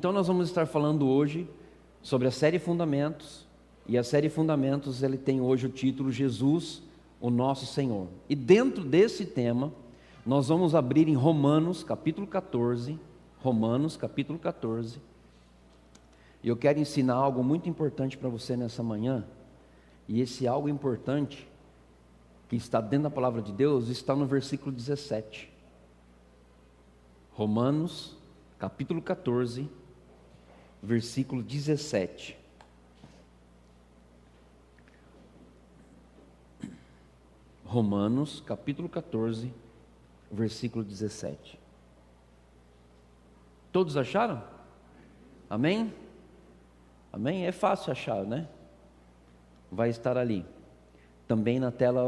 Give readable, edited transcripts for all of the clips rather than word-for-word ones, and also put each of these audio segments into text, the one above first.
Então nós vamos estar falando hoje sobre a série Fundamentos, e a série Fundamentos ele tem hoje o título Jesus, o Nosso Senhor. E dentro desse tema, nós vamos abrir em Romanos capítulo 14, e eu quero ensinar algo muito importante para você nessa manhã, e esse algo importante, que está dentro da palavra de Deus, está no versículo 17. Romanos capítulo 14, versículo 17. Romanos capítulo 14, versículo 17. Todos acharam? Amém? Amém? É fácil achar, né? Vai estar ali. Também na tela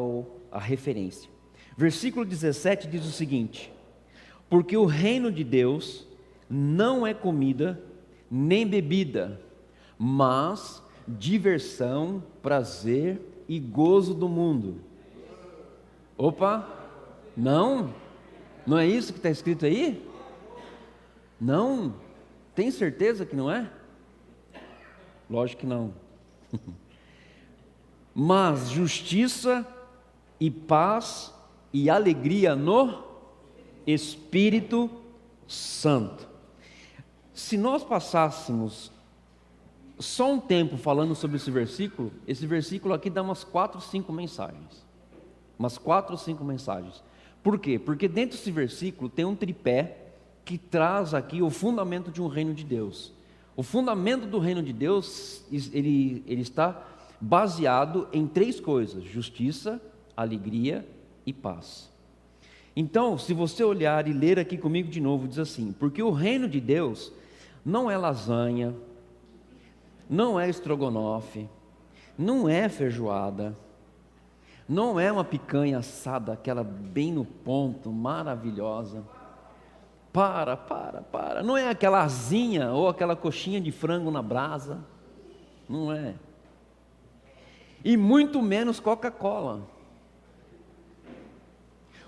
a referência. Versículo 17 diz o seguinte: porque o reino de Deus não é comida nem bebida, mas diversão, prazer e gozo do mundo. Opa, não é isso que está escrito aí? Não, tem certeza que não é? Lógico que não. Mas justiça e paz e alegria no Espírito Santo. Se nós passássemos só um tempo falando sobre esse versículo aqui dá umas 4 ou 5 mensagens. Por quê? Porque dentro desse versículo tem um tripé que traz aqui o fundamento de um reino de Deus. O fundamento do reino de Deus, ele está baseado em 3 coisas: justiça, alegria e paz. Então, se você olhar e ler aqui comigo de novo, diz assim: porque o reino de Deus não é lasanha, não é estrogonofe, não é feijoada, não é uma picanha assada, aquela bem no ponto, maravilhosa. Para. Não é aquela asinha ou aquela coxinha de frango na brasa. Não é. E muito menos Coca-Cola.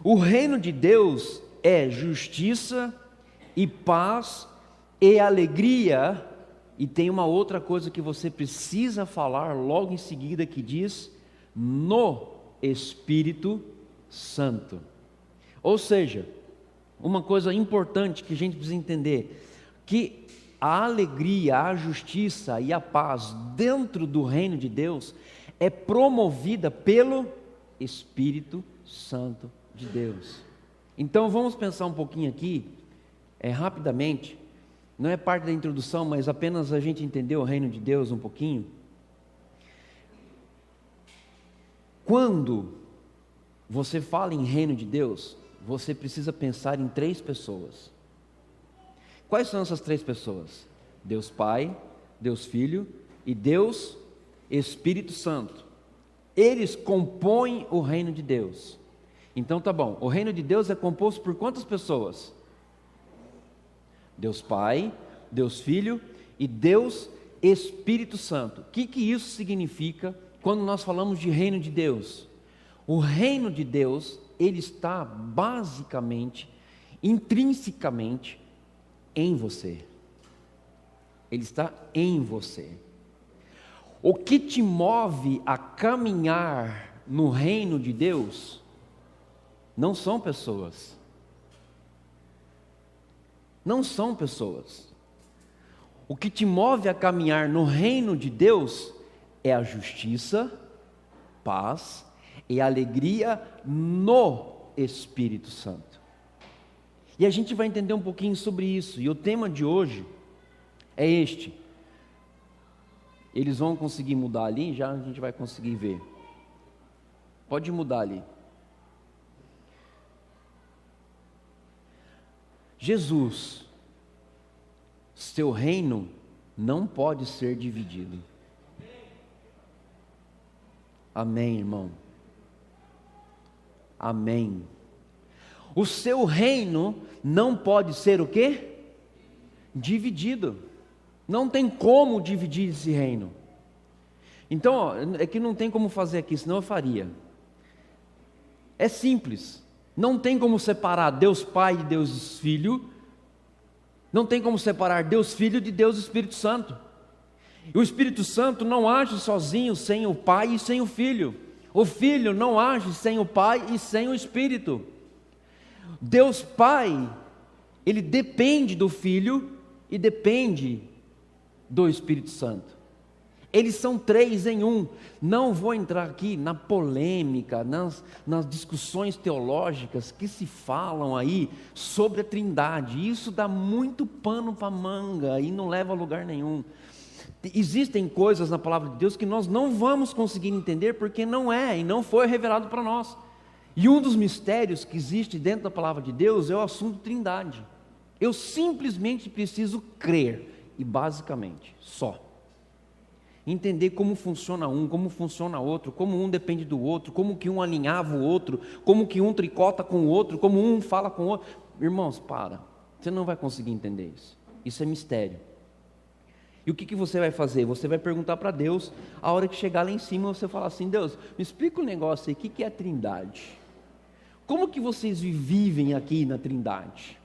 O reino de Deus é justiça e paz e alegria. E tem uma outra coisa que você precisa falar logo em seguida, que diz: no Espírito Santo. Ou seja, uma coisa importante que a gente precisa entender, que a alegria, a justiça e a paz dentro do reino de Deus é promovida pelo Espírito Santo de Deus. Então vamos pensar um pouquinho aqui, rapidamente, não é parte da introdução, mas apenas a gente entender o reino de Deus um pouquinho. Quando você fala em reino de Deus, você precisa pensar em 3 pessoas. Quais são essas 3 pessoas? Deus Pai, Deus Filho e Deus Espírito Santo. Eles compõem o reino de Deus. Então tá bom, o reino de Deus é composto por quantas pessoas? Deus Pai, Deus Filho e Deus Espírito Santo. O que isso significa quando nós falamos de reino de Deus? O reino de Deus, ele está basicamente, intrinsecamente em você. Ele está em você. O que te move a caminhar no reino de Deus não são pessoas. Não são pessoas. O que te move a caminhar no reino de Deus é a justiça, paz e alegria no Espírito Santo. E a gente vai entender um pouquinho sobre isso. E o tema de hoje é este. Eles vão conseguir mudar ali, já a gente vai conseguir ver. Pode mudar ali. Jesus, seu reino não pode ser dividido. Amém, irmão? Amém. O seu reino não pode ser o quê? Dividido. Não tem como dividir esse reino. Então, ó, é que não tem como fazer aqui, senão eu faria. É simples. Não tem como separar Deus Pai e Deus Filho Não tem como separar Deus Filho de Deus Espírito Santo. E o Espírito Santo não age sozinho sem o Pai e sem o Filho. O Filho não age sem o Pai e sem o Espírito. Deus Pai, Ele depende do Filho e depende do Espírito Santo. Eles são três em um. Não vou entrar aqui na polêmica, nas discussões teológicas que se falam aí sobre a Trindade. Isso dá muito pano para manga e não leva a lugar nenhum. Existem coisas na palavra de Deus que nós não vamos conseguir entender porque não é e não foi revelado para nós. E um dos mistérios que existe dentro da palavra de Deus é o assunto Trindade. Eu simplesmente preciso crer, e basicamente, só. Entender como funciona um, como funciona outro, como um depende do outro, como que um alinhava o outro, como que um tricota com o outro, como um fala com o outro. Irmãos, você não vai conseguir entender isso. Isso é mistério. E o que você vai fazer? Você vai perguntar para Deus, a hora que chegar lá em cima, você fala assim: Deus, me explica um negócio aí, o que é a Trindade? Como que vocês vivem aqui na Trindade?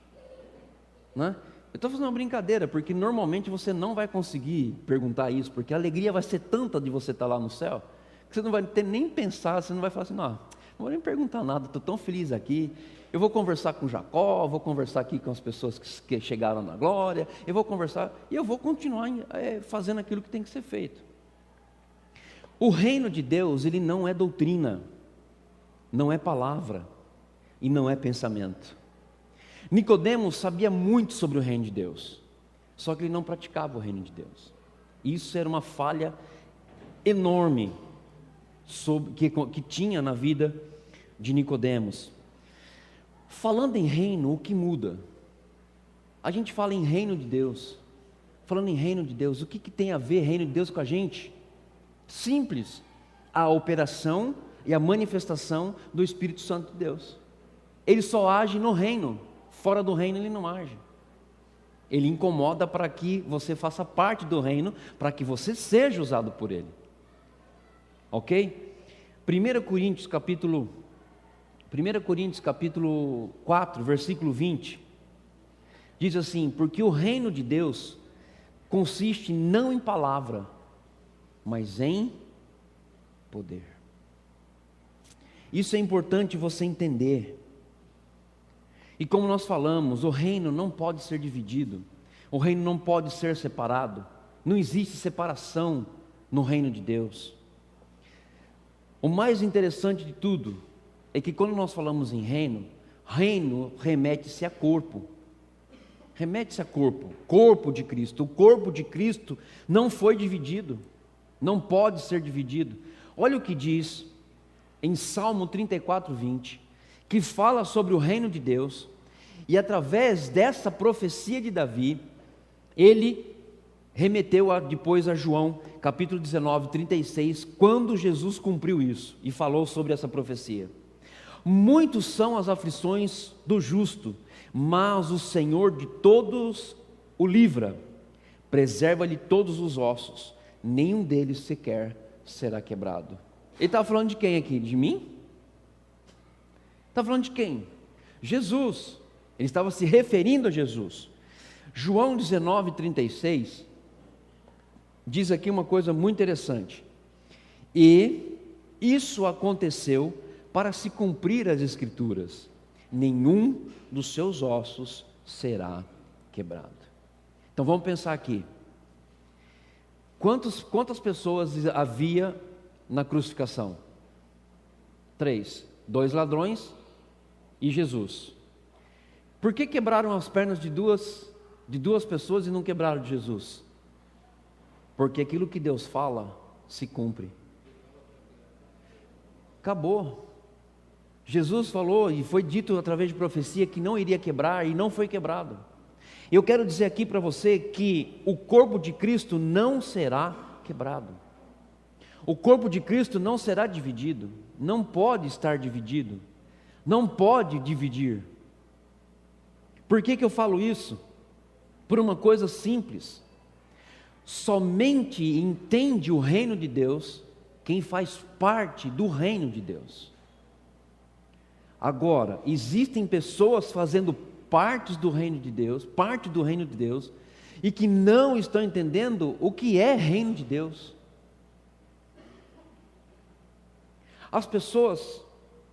Né? Eu estou fazendo uma brincadeira, porque normalmente você não vai conseguir perguntar isso, porque a alegria vai ser tanta de você estar lá no céu, que você não vai ter nem pensar, você não vai falar assim: não vou nem perguntar nada, estou tão feliz aqui, eu vou conversar com Jacó, vou conversar aqui com as pessoas que chegaram na glória, eu vou conversar, e eu vou continuar fazendo aquilo que tem que ser feito. O reino de Deus, ele não é doutrina, não é palavra, e não é pensamento. Nicodemos sabia muito sobre o reino de Deus, só que ele não praticava o reino de Deus. Isso era uma falha enorme que tinha na vida de Nicodemos. Falando em reino, o que muda? A gente fala em reino de Deus. Falando em reino de Deus, o que tem a ver reino de Deus com a gente? Simples, a operação e a manifestação do Espírito Santo de Deus. Ele só age no reino. Fora do reino ele não age. Ele incomoda para que você faça parte do reino, para que você seja usado por ele. Ok? 1 Coríntios capítulo 4, versículo 20, diz assim: porque o reino de Deus consiste não em palavra, mas em poder. Isso é importante você entender. E como nós falamos, o reino não pode ser dividido, o reino não pode ser separado, não existe separação no reino de Deus. O mais interessante de tudo é que quando nós falamos em reino, reino remete-se a corpo, corpo de Cristo. O corpo de Cristo não foi dividido, não pode ser dividido. Olha o que diz em Salmo 34, 20, que fala sobre o reino de Deus, e através dessa profecia de Davi, ele remeteu depois a João, capítulo 19, 36, quando Jesus cumpriu isso, e falou sobre essa profecia. Muitos são as aflições do justo, mas o Senhor de todos o livra, preserva-lhe todos os ossos, nenhum deles sequer será quebrado. Ele estava falando de quem aqui? De mim? Está falando de quem? Jesus. Ele estava se referindo a Jesus. João 19, 36 diz aqui uma coisa muito interessante: e isso aconteceu para se cumprir as Escrituras, nenhum dos seus ossos será quebrado. Então vamos pensar aqui, quantas pessoas havia na crucificação? 3, 2 ladrões e Jesus. Por que quebraram as pernas de duas pessoas e não quebraram de Jesus? Porque aquilo que Deus fala se cumpre. Acabou. Jesus falou e foi dito através de profecia que não iria quebrar, e não foi quebrado. Eu quero dizer aqui para você que o corpo de Cristo não será quebrado. O corpo de Cristo não será dividido, não pode estar dividido, não pode dividir. Por que eu falo isso? Por uma coisa simples: somente entende o reino de Deus quem faz parte do reino de Deus. Agora, existem pessoas fazendo partes do reino de Deus, parte do reino de Deus, e que não estão entendendo o que é reino de Deus. As pessoas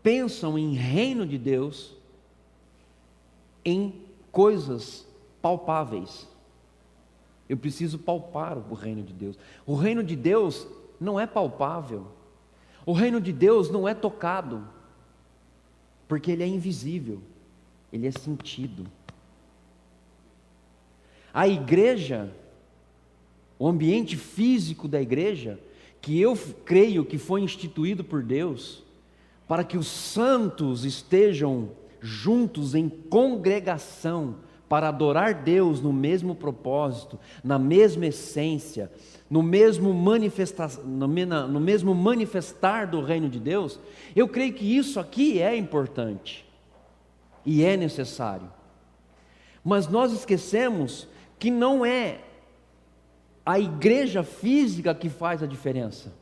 pensam em reino de Deus em coisas palpáveis. Eu preciso palpar o reino de Deus. O reino de Deus não é palpável. O reino de Deus não é tocado, porque ele é invisível, ele é sentido. A igreja, o ambiente físico da igreja, que eu creio que foi instituído por Deus, para que os santos estejam juntos em congregação, para adorar Deus no mesmo propósito, na mesma essência, no mesmo manifestar do reino de Deus, eu creio que isso aqui é importante e é necessário. Mas nós esquecemos que não é a igreja física que faz a diferença.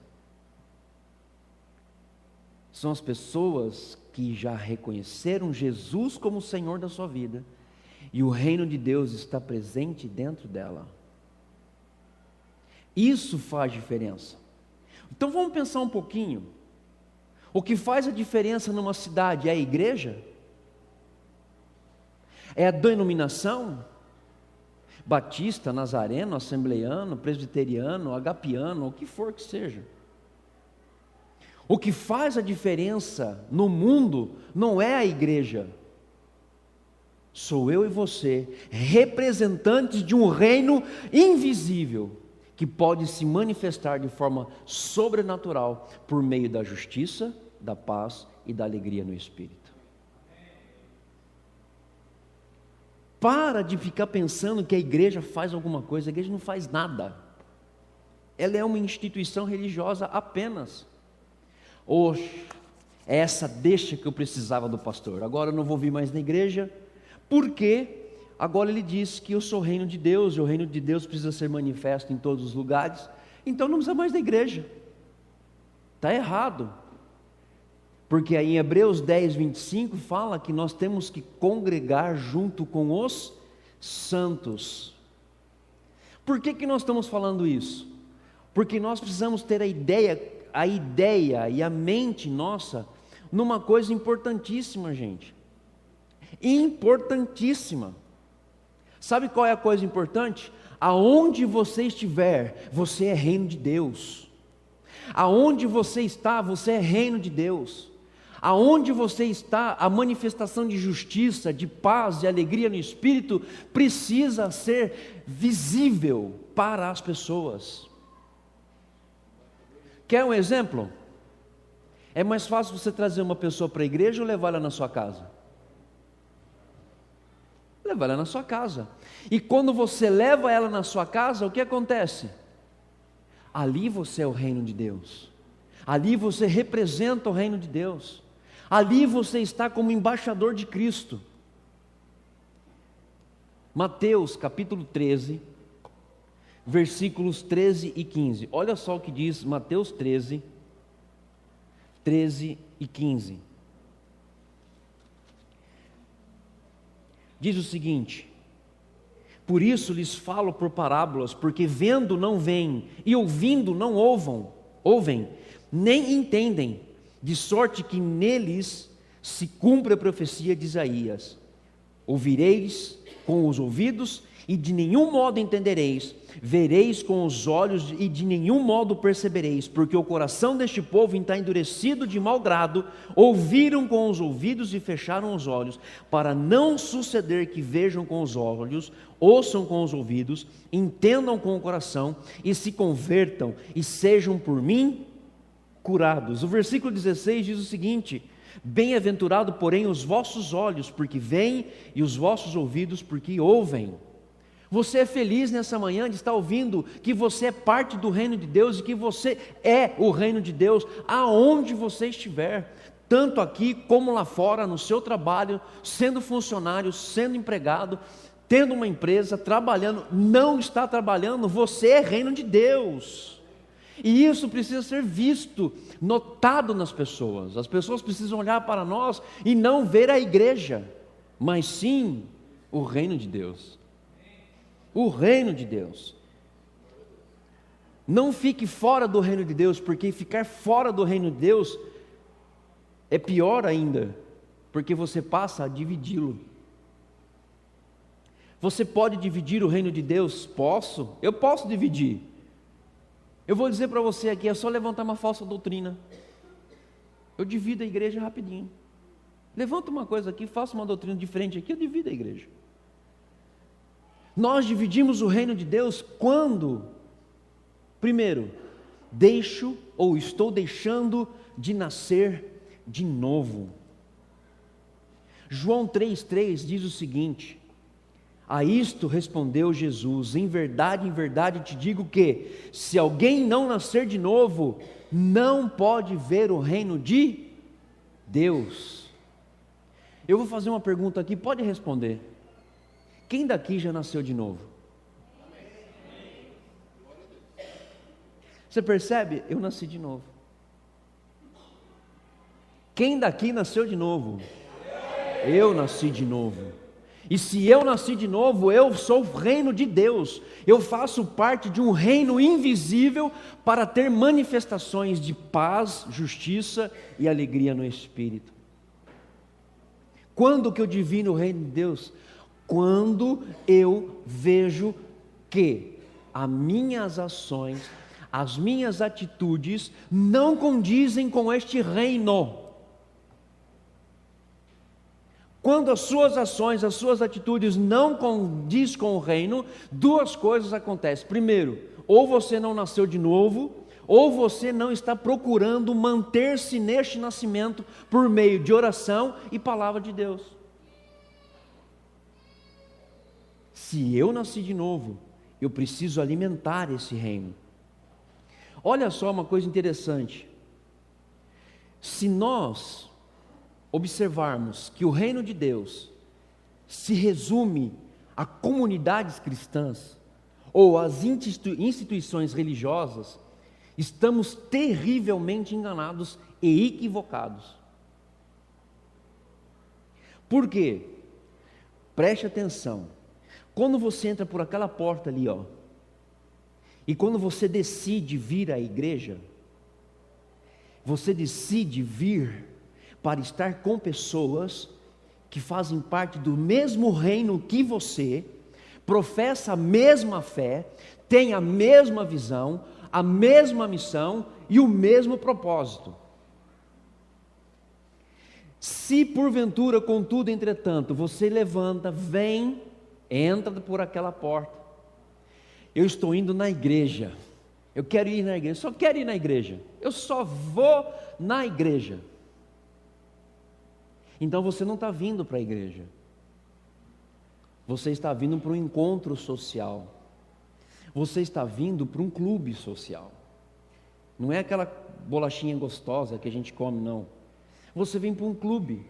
São as pessoas que já reconheceram Jesus como o Senhor da sua vida, e o reino de Deus está presente dentro dela. Isso faz diferença. Então vamos pensar um pouquinho. O que faz a diferença numa cidade é a igreja? É a denominação? Batista, nazareno, assembleiano, presbiteriano, agapiano, o que for que seja. O que faz a diferença no mundo não é a igreja. Sou eu e você, representantes de um reino invisível, que pode se manifestar de forma sobrenatural, por meio da justiça, da paz e da alegria no Espírito. Para de ficar pensando que a igreja faz alguma coisa. A igreja não faz nada. Ela é uma instituição religiosa apenas. Oxe, é essa deixa que eu precisava do pastor. Agora eu não vou vir mais na igreja, porque agora ele diz que eu sou o reino de Deus, e o reino de Deus precisa ser manifesto em todos os lugares, então não precisa mais da igreja. Está errado. Porque aí em Hebreus 10, 25 fala que nós temos que congregar junto com os santos. Por que nós estamos falando isso? Porque nós precisamos ter a ideia e a mente nossa numa coisa importantíssima, gente. Importantíssima. Sabe qual é a coisa importante? Aonde você estiver, você é reino de Deus. Aonde você está, você é reino de Deus. Aonde você está, a manifestação de justiça, de paz, de alegria no Espírito precisa ser visível para as pessoas. Quer um exemplo? É mais fácil você trazer uma pessoa para a igreja ou levar ela na sua casa? Levar ela na sua casa. E quando você leva ela na sua casa, o que acontece? Ali você é o reino de Deus. Ali você representa o reino de Deus. Ali você está como embaixador de Cristo. Mateus capítulo 13, versículos 13 e 15. Olha só o que diz Mateus 13, 13 e 15. Diz o seguinte: por isso lhes falo por parábolas, porque vendo não veem, e ouvindo não ouvem, nem entendem, de sorte que neles se cumpre a profecia de Isaías. Ouvireis com os ouvidos, e de nenhum modo entendereis, vereis com os olhos, e de nenhum modo percebereis, porque o coração deste povo está endurecido de mau grado, ouviram com os ouvidos e fecharam os olhos, para não suceder que vejam com os olhos, ouçam com os ouvidos, entendam com o coração, e se convertam, e sejam por mim curados. O versículo 16 diz o seguinte: bem-aventurado, porém, os vossos olhos, porque veem, e os vossos ouvidos, porque ouvem. Você é feliz nessa manhã de estar ouvindo que você é parte do reino de Deus e que você é o reino de Deus aonde você estiver, tanto aqui como lá fora, no seu trabalho, sendo funcionário, sendo empregado, tendo uma empresa, trabalhando, não está trabalhando, você é reino de Deus. E isso precisa ser visto, notado nas pessoas. As pessoas precisam olhar para nós e não ver a igreja, mas sim O reino de Deus. O reino de Deus. Não fique fora do reino de Deus, porque ficar fora do reino de Deus é pior ainda, porque você passa a dividi-lo. Você pode dividir o reino de Deus? Posso? Eu posso dividir. Eu vou dizer para você aqui, é só levantar uma falsa doutrina. Eu divido a igreja rapidinho. Levanta uma coisa aqui, faça uma doutrina diferente aqui, eu divido a igreja. Nós dividimos o reino de Deus quando, primeiro, deixo ou estou deixando de nascer de novo. João 3,3 diz o seguinte: a isto respondeu Jesus, em verdade te digo que, se alguém não nascer de novo, não pode ver o reino de Deus. Eu vou fazer uma pergunta aqui, pode responder. Quem daqui já nasceu de novo? Você percebe? Eu nasci de novo. Quem daqui nasceu de novo? Eu nasci de novo. E se eu nasci de novo, eu sou o reino de Deus. Eu faço parte de um reino invisível para ter manifestações de paz, justiça e alegria no Espírito. Quando que eu divido o reino de Deus? Quando eu vejo que as minhas ações, as minhas atitudes não condizem com este reino. Quando as suas ações, as suas atitudes não condizem com o reino, duas coisas acontecem. Primeiro, ou você não nasceu de novo, ou você não está procurando manter-se neste nascimento por meio de oração e palavra de Deus. Se eu nasci de novo, eu preciso alimentar esse reino. Olha só uma coisa interessante. Se nós observarmos que o reino de Deus se resume a comunidades cristãs ou às instituições religiosas, estamos terrivelmente enganados e equivocados. Por quê? Preste atenção. Quando você entra por aquela porta ali, ó, e quando você decide vir à igreja, você decide vir para estar com pessoas que fazem parte do mesmo reino que você, professa a mesma fé, tem a mesma visão, a mesma missão e o mesmo propósito. Se porventura, contudo, entretanto, você levanta, vem, entra por aquela porta. Eu estou indo na igreja. Eu quero ir na igreja. Só quero ir na igreja. Eu só vou na igreja. Então você não está vindo para a igreja. Você está vindo para um encontro social. Você está vindo para um clube social. Não é aquela bolachinha gostosa que a gente come, não. Você vem para um clube.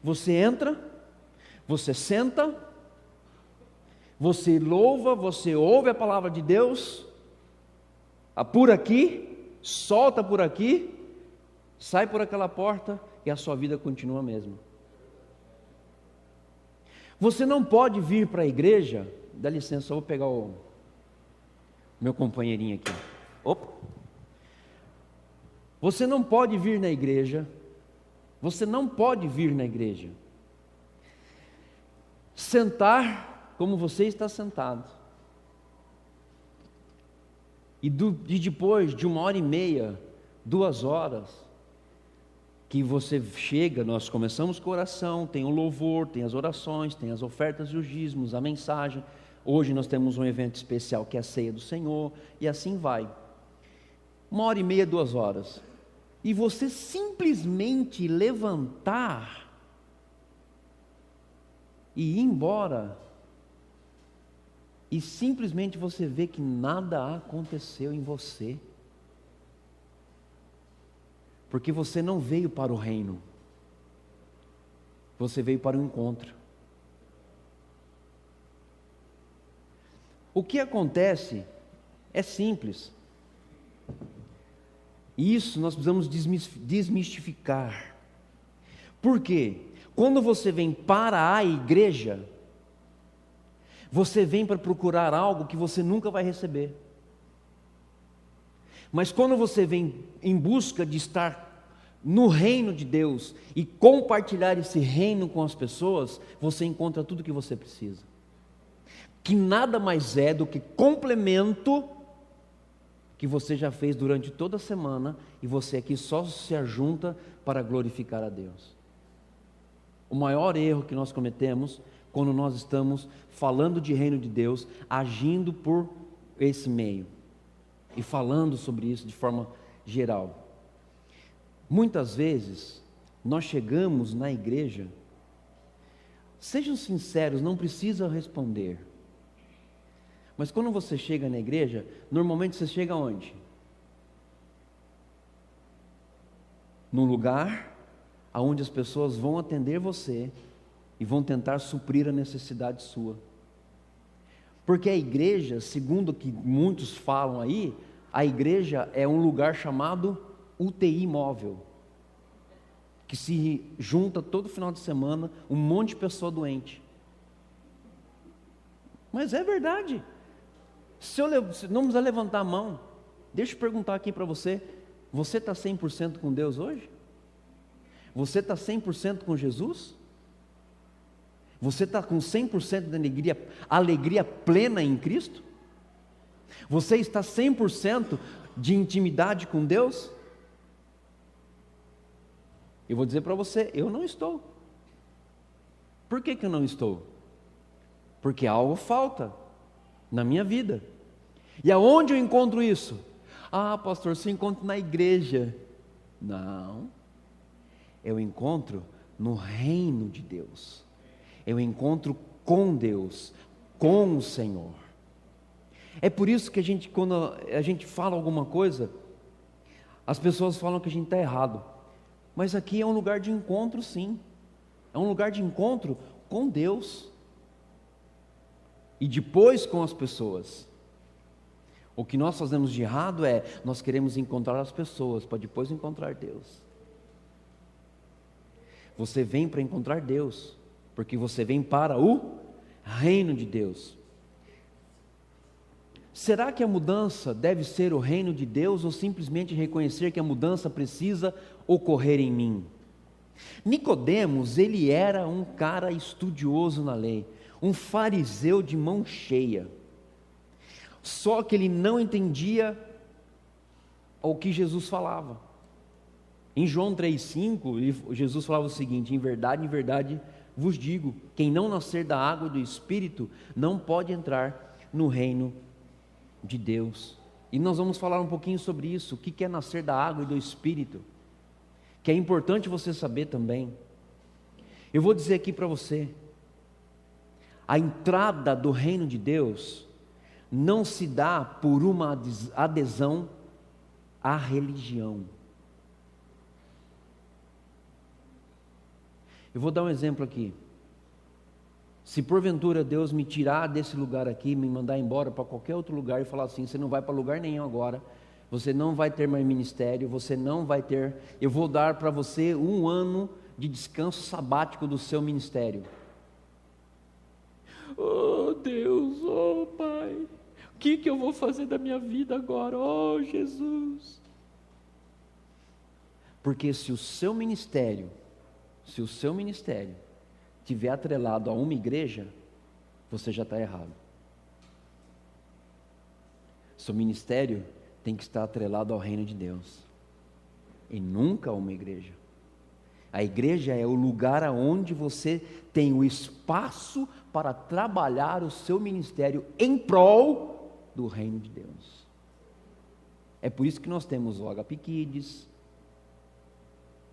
Você entra, você senta, você louva, você ouve a palavra de Deus, por aqui, solta por aqui, sai por aquela porta e a sua vida continua a mesma. Você não pode vir para a igreja, dá licença, eu vou pegar o meu companheirinho aqui. Opa! Você não pode vir na igreja, sentar como você está sentado, e depois de 1h30, 2 horas, que você chega, nós começamos com oração, tem o louvor, tem as orações, tem as ofertas e os dízimos, a mensagem. Hoje nós temos um evento especial que é a ceia do Senhor, e assim vai. 1h30, 2 horas, e você simplesmente levantar e ir embora, e simplesmente você vê que nada aconteceu em você, porque você não veio para o reino, você veio para o encontro. O que acontece é simples, e isso nós precisamos desmistificar. Por quê? Quando você vem para a igreja, Você vem para procurar algo que você nunca vai receber. Mas quando você vem em busca de estar no reino de Deus e compartilhar esse reino com as pessoas, você encontra tudo o que você precisa. Que nada mais é do que complemento que você já fez durante toda a semana e você aqui só se ajunta para glorificar a Deus. O maior erro que nós cometemos quando nós estamos falando de reino de Deus, agindo por esse meio e falando sobre isso de forma geral. Muitas vezes nós chegamos na igreja, sejam sinceros, não precisa responder. Mas quando você chega na igreja, normalmente você chega onde? Num lugar onde as pessoas vão atender você e vão tentar suprir a necessidade sua. Porque a igreja, segundo o que muitos falam aí, a igreja é um lugar chamado UTI móvel, que se junta todo final de semana um monte de pessoa doente. Mas é verdade. Não precisa levantar a mão. Deixa eu perguntar aqui para você: você está 100% com Deus hoje? Você está 100% com Jesus? Você está com 100% de alegria plena em Cristo? Você está 100% de intimidade com Deus? Eu vou dizer para você, eu não estou. Por que eu não estou? Porque algo falta na minha vida. E aonde eu encontro isso? Ah, pastor, você encontra na igreja. Não. Eu encontro no reino de Deus. Eu encontro com Deus, com o Senhor. É por isso que quando a gente fala alguma coisa, as pessoas falam que a gente está errado. Mas aqui é um lugar de encontro, sim. É um lugar de encontro com Deus. E depois com as pessoas. O que nós fazemos de errado é, nós queremos encontrar as pessoas, para depois encontrar Deus. Você vem para encontrar Deus, porque você vem para o reino de Deus. Será que a mudança deve ser o reino de Deus ou simplesmente reconhecer que a mudança precisa ocorrer em mim? Nicodemos, ele era um cara estudioso na lei, um fariseu de mão cheia. Só que ele não entendia o que Jesus falava. Em João 3,5, Jesus falava o seguinte: em verdade vos digo, quem não nascer da água e do Espírito, não pode entrar no reino de Deus. E nós vamos falar um pouquinho sobre isso, o que é nascer da água e do Espírito, que é importante você saber também. Eu vou dizer aqui para você, a entrada do reino de Deus não se dá por uma adesão à religião. Eu vou dar um exemplo aqui. Se porventura Deus me tirar desse lugar aqui, me mandar embora para qualquer outro lugar e falar assim: você não vai para lugar nenhum agora, você não vai ter mais ministério, você não vai ter, eu vou dar para você 1 ano de descanso sabático do seu ministério. Oh Deus, oh Pai, o que eu vou fazer da minha vida agora? Oh Jesus. Porque se o seu ministério estiver atrelado a uma igreja, você já está errado. Seu ministério tem que estar atrelado ao reino de Deus, e nunca a uma igreja. A igreja é o lugar onde você tem o espaço para trabalhar o seu ministério em prol do reino de Deus. É por isso que nós temos o Agape Kids,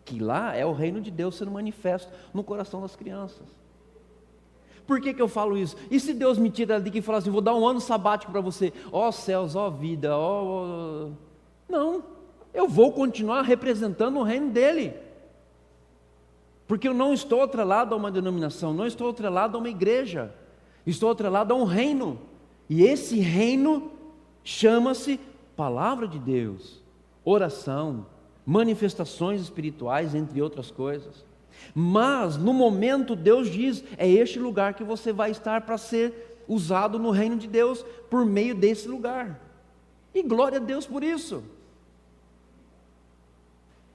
que lá é o reino de Deus sendo manifesto no coração das crianças. Por que eu falo isso? E se Deus me tira daqui e fala assim: vou dar 1 ano sabático para você, ó céus, ó vida, ó... Não, eu vou continuar representando o reino dele, porque eu não estou atrelado a uma denominação, não estou atrelado a uma igreja, estou atrelado a um reino, e esse reino chama-se Palavra de Deus, oração, manifestações espirituais, entre outras coisas. Mas no momento Deus diz: é este lugar que você vai estar para ser usado no reino de Deus por meio desse lugar. E glória a Deus por isso.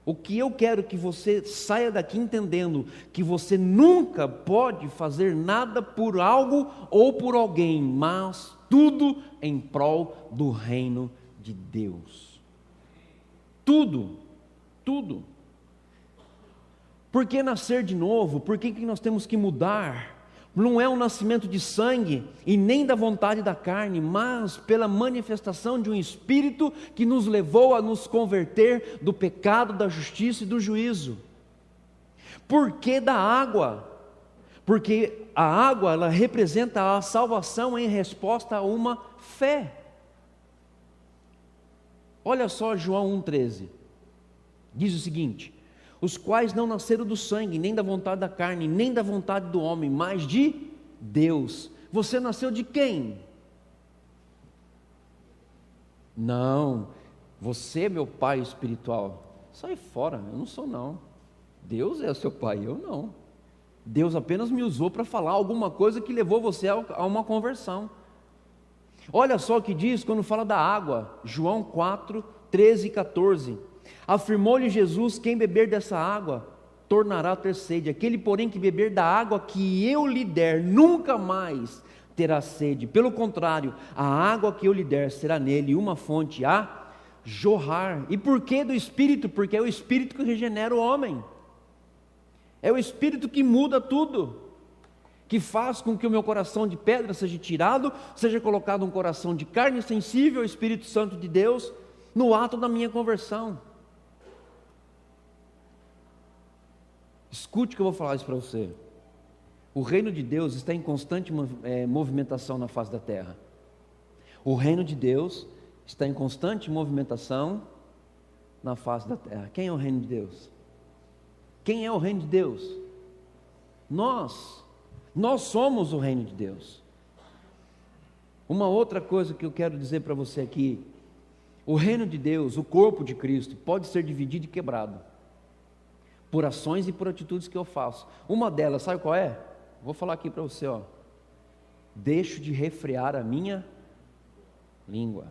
O que eu quero que você saia daqui entendendo que você nunca pode fazer nada por algo ou por alguém, mas tudo em prol do reino de Deus. Tudo, tudo. Por que nascer de novo? Por que nós temos que mudar? Não é um nascimento de sangue e nem da vontade da carne, mas pela manifestação de um Espírito que nos levou a nos converter do pecado, da justiça e do juízo. Por que da água? Porque a água, ela representa a salvação em resposta a uma fé. Olha só João 1,13, diz o seguinte: os quais não nasceram do sangue, nem da vontade da carne, nem da vontade do homem, mas de Deus. Você nasceu de quem? Não, você é meu pai espiritual. Sai fora, eu não sou não. Deus é seu pai, eu não. Deus apenas me usou para falar alguma coisa que levou você a uma conversão. Olha só o que diz quando fala da água, João 4, 13 e 14. Afirmou-lhe Jesus: quem beber dessa água tornará a ter sede. Aquele, porém, que beber da água que eu lhe der, nunca mais terá sede. Pelo contrário, a água que eu lhe der será nele uma fonte a jorrar. E por que do Espírito? Porque é o Espírito que regenera o homem. É o Espírito que muda tudo, que faz com que o meu coração de pedra seja tirado, seja colocado um coração de carne sensível ao Espírito Santo de Deus, no ato da minha conversão. Escute que eu vou falar isso para você. O reino de Deus está em constante movimentação na face da terra. O reino de Deus está em constante movimentação na face da terra. Quem é o reino de Deus? Quem é o reino de Deus? Nós somos o reino de Deus. Uma outra coisa que eu quero dizer para você aqui: o reino de Deus, o corpo de Cristo, pode ser dividido e quebrado por ações e por atitudes que eu faço. Uma delas, sabe qual é? Vou falar aqui para você, ó. Deixo de refrear a minha língua.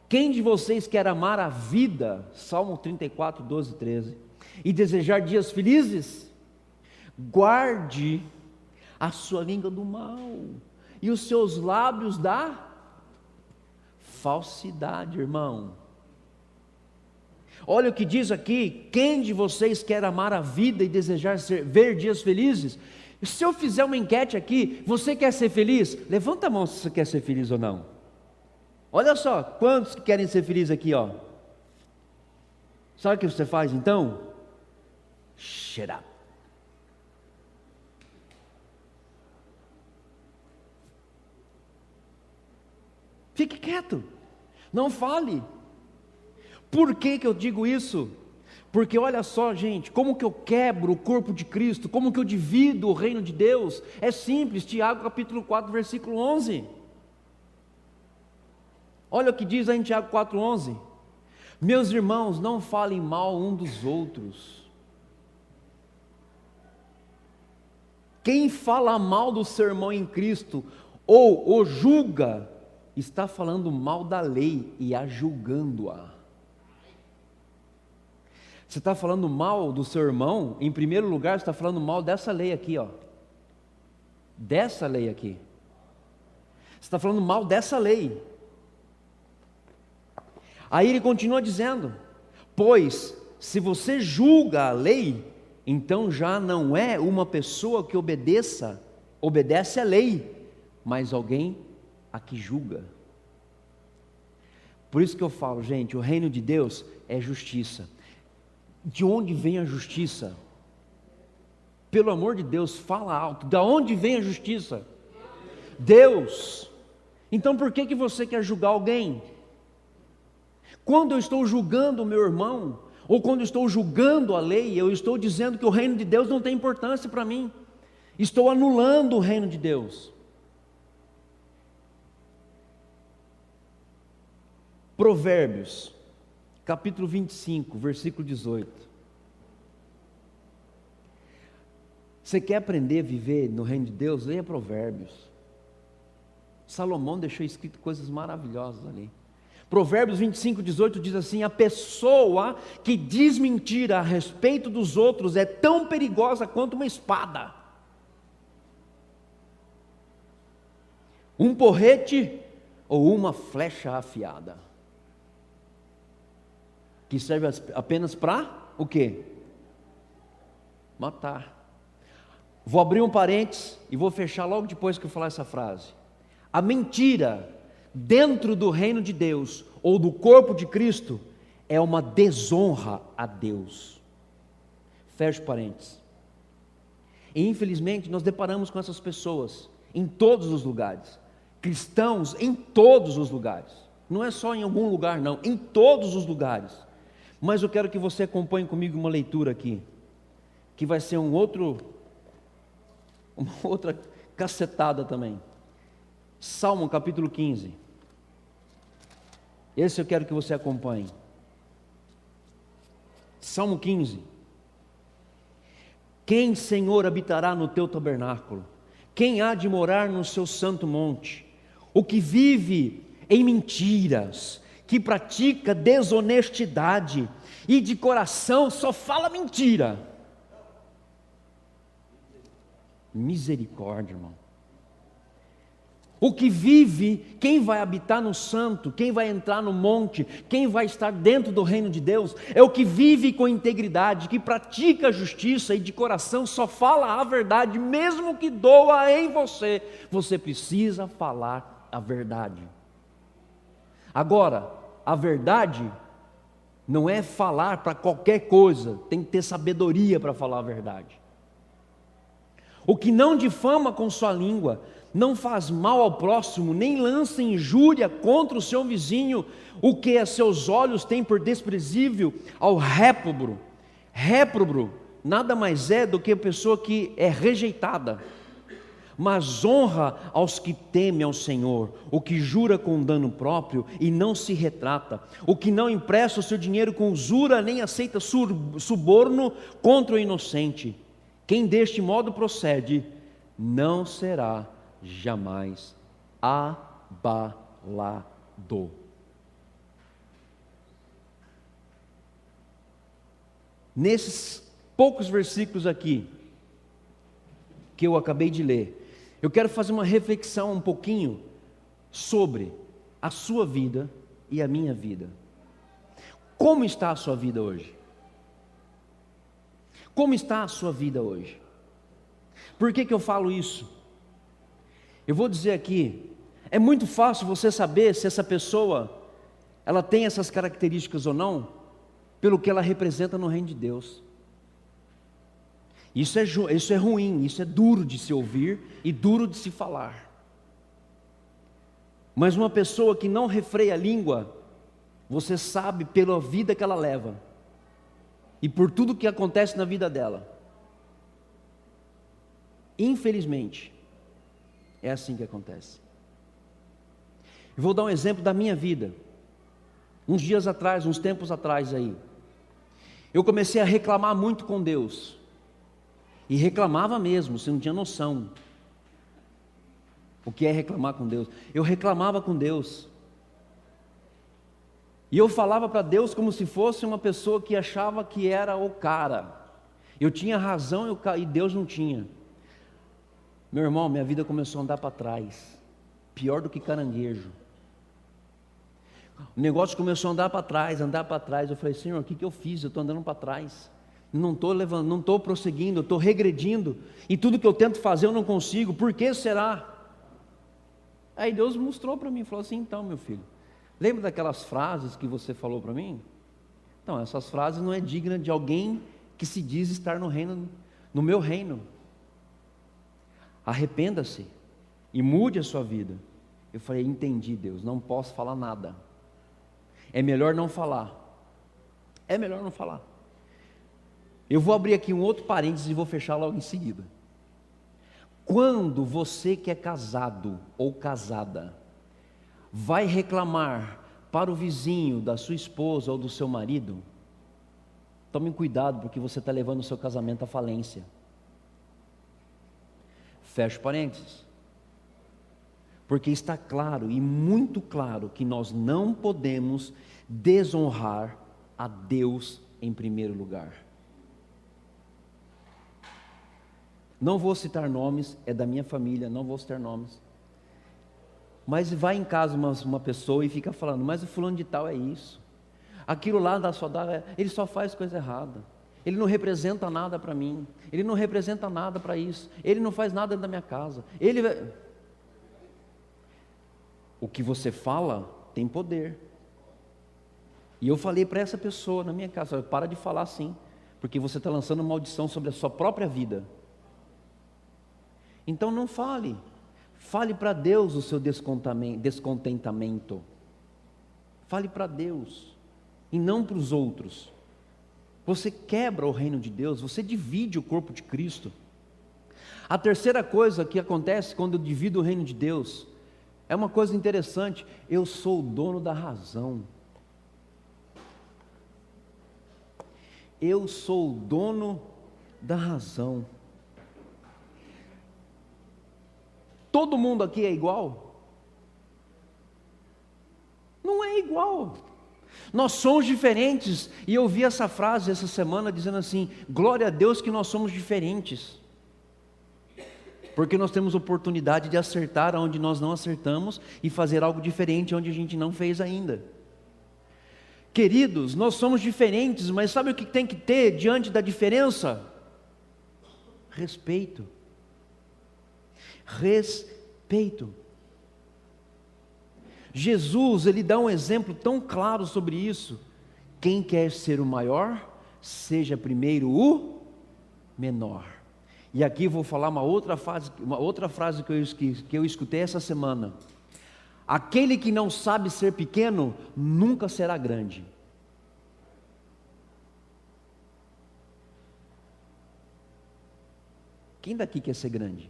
Quem de vocês quer amar a vida, Salmo 34, 12 e 13, e desejar dias felizes? Guarde a sua língua do mal e os seus lábios da falsidade, irmão. Olha o que diz aqui: quem de vocês quer amar a vida e desejar ver dias felizes? Se eu fizer uma enquete aqui, você quer ser feliz? Levanta a mão se você quer ser feliz ou não. Olha só, quantos que querem ser felizes aqui, ó. Sabe o que você faz então? Shut up. Fique quieto, não fale. Por que eu digo isso? Porque olha só, gente, como que eu quebro o corpo de Cristo, como que eu divido o reino de Deus? É simples, Tiago capítulo 4, versículo 11. Olha o que diz aí em Tiago 4, 11. Meus irmãos, não falem mal um dos outros. Quem fala mal do seu irmão em Cristo, ou o julga, está falando mal da lei e a julgando-a. Você está falando mal do seu irmão, em primeiro lugar, você está falando mal dessa lei aqui, ó. Dessa lei aqui. Você está falando mal dessa lei. Aí ele continua dizendo: pois, se você julga a lei, então já não é uma pessoa que obedece à lei, mas alguém a que julga. Por isso que eu falo, gente, o reino de Deus é justiça. De onde vem a justiça? Pelo amor de Deus, fala alto. De onde vem a justiça? Deus. Então por que você quer julgar alguém? Quando eu estou julgando o meu irmão, ou quando eu estou julgando a lei, eu estou dizendo que o reino de Deus não tem importância para mim. Estou anulando o reino de Deus. Provérbios capítulo 25, versículo 18. Você quer aprender a viver no reino de Deus? Leia Provérbios. Salomão deixou escrito coisas maravilhosas ali. Provérbios 25:18 diz assim: a pessoa que diz mentira a respeito dos outros é tão perigosa quanto uma espada. Um porrete ou uma flecha afiada. Que serve apenas para o quê? Matar. Vou abrir um parênteses e vou fechar logo depois que eu falar essa frase. A mentira dentro do reino de Deus ou do corpo de Cristo é uma desonra a Deus. Fecho parênteses. E infelizmente nós deparamos com essas pessoas em todos os lugares. Cristãos em todos os lugares. Não é só em algum lugar não, em todos os lugares. Mas eu quero que você acompanhe comigo uma leitura aqui, que vai ser uma outra cacetada também. Salmo capítulo 15. Esse eu quero que você acompanhe. Salmo 15. Quem, Senhor, habitará no teu tabernáculo? Quem há de morar no seu santo monte? O que vive em mentiras, que pratica desonestidade e de coração só fala mentira. Misericórdia, irmão. O que vive, quem vai habitar no santo, quem vai entrar no monte, quem vai estar dentro do reino de Deus, é o que vive com integridade, que pratica a justiça e de coração só fala a verdade, mesmo que doa em você. Você precisa falar a verdade. Agora, a verdade não é falar para qualquer coisa, tem que ter sabedoria para falar a verdade. O que não difama com sua língua, não faz mal ao próximo, nem lança injúria contra o seu vizinho, o que a seus olhos tem por desprezível ao réprobo. Réprobo nada mais é do que a pessoa que é rejeitada, mas honra aos que temem ao Senhor, o que jura com dano próprio e não se retrata, o que não empresta o seu dinheiro com usura, nem aceita suborno contra o inocente. Quem deste modo procede, não será jamais abalado. Nesses poucos versículos aqui, que eu acabei de ler, eu quero fazer uma reflexão um pouquinho sobre a sua vida e a minha vida. Como está a sua vida hoje? Como está a sua vida hoje? Por que eu falo isso? Eu vou dizer aqui, é muito fácil você saber se essa pessoa, ela tem essas características ou não, pelo que ela representa no reino de Deus. Isso é ruim, isso é duro de se ouvir e duro de se falar. Mas uma pessoa que não refreia a língua, você sabe pela vida que ela leva e por tudo que acontece na vida dela. Infelizmente, é assim que acontece. Eu vou dar um exemplo da minha vida. Uns dias atrás, uns tempos atrás aí, eu comecei a reclamar muito com Deus. E reclamava mesmo, você não tinha noção o que é reclamar com Deus. Eu reclamava com Deus. E eu falava para Deus como se fosse uma pessoa que achava que era o cara. Eu tinha razão e Deus não tinha. Meu irmão, minha vida começou a andar para trás. Pior do que caranguejo. O negócio começou a andar para trás, andar para trás. Eu falei, Senhor, o que eu fiz? Eu estou andando para trás. Não estou levando, não estou prosseguindo, eu estou regredindo. E tudo que eu tento fazer eu não consigo. Por que será? Aí Deus mostrou para mim, falou assim, então meu filho, lembra daquelas frases que você falou para mim? Então, essas frases não é digna de alguém que se diz estar no reino, no meu reino. Arrependa-se e mude a sua vida. Eu falei, entendi, Deus, não posso falar nada. É melhor não falar. É melhor não falar. Eu vou abrir aqui um outro parênteses e vou fechar logo em seguida. Quando você que é casado ou casada vai reclamar para o vizinho da sua esposa ou do seu marido, tome cuidado, porque você está levando o seu casamento à falência. Fecho parênteses. Porque está claro e muito claro que nós não podemos desonrar a Deus em primeiro lugar. Não vou citar nomes, é da minha família, não vou citar nomes. Mas vai em casa uma pessoa e fica falando, mas o fulano de tal é isso. Aquilo lá da sua dada, ele só faz coisa errada. Ele não representa nada para mim. Ele não representa nada para isso. Ele não faz nada dentro da minha casa. O que você fala tem poder. E eu falei para essa pessoa na minha casa, para de falar assim, porque você está lançando maldição sobre a sua própria vida. Então não fale. Fale para Deus o seu descontentamento. Fale para Deus e não para os outros. Você quebra o reino de Deus, você divide o corpo de Cristo. A terceira coisa que acontece quando eu divido o reino de Deus é uma coisa interessante: eu sou o dono da razão. Eu sou o dono da razão. Todo mundo aqui é igual? Não é igual. Nós somos diferentes. E eu vi essa frase essa semana dizendo assim: glória a Deus que nós somos diferentes, porque nós temos oportunidade de acertar onde nós não acertamos e fazer algo diferente onde a gente não fez ainda. Queridos, nós somos diferentes, mas sabe o que tem que ter diante da diferença? Respeito. Respeito. Jesus, ele dá um exemplo tão claro sobre isso. Quem quer ser o maior, seja primeiro o menor. E aqui vou falar uma outra frase que eu escutei essa semana. Aquele que não sabe ser pequeno, nunca será grande. Quem daqui quer ser grande?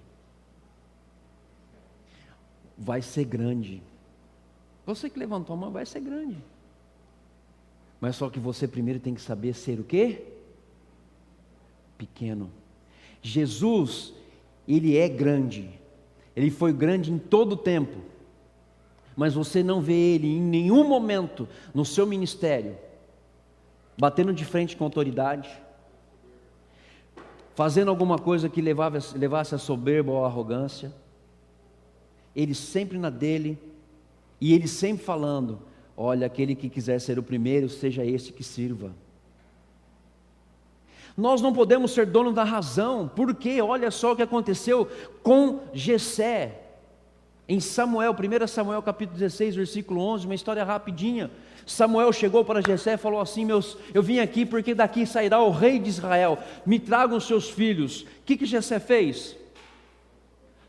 Vai ser grande. Você que levantou a mão vai ser grande. Mas só que você primeiro tem que saber ser o quê? Pequeno. Jesus, ele é grande. Ele foi grande em todo o tempo. Mas você não vê ele em nenhum momento no seu ministério batendo de frente com autoridade, fazendo alguma coisa que levasse a soberba ou a arrogância. Ele sempre na dele, e ele sempre falando: olha, aquele que quiser ser o primeiro, seja esse que sirva. Nós não podemos ser donos da razão, porque olha só o que aconteceu com Jessé. Em Samuel, 1 Samuel capítulo 16, versículo 11, uma história rapidinha. Samuel chegou para Jessé e falou assim: eu vim aqui porque daqui sairá o rei de Israel, me tragam seus filhos. O que Jessé fez?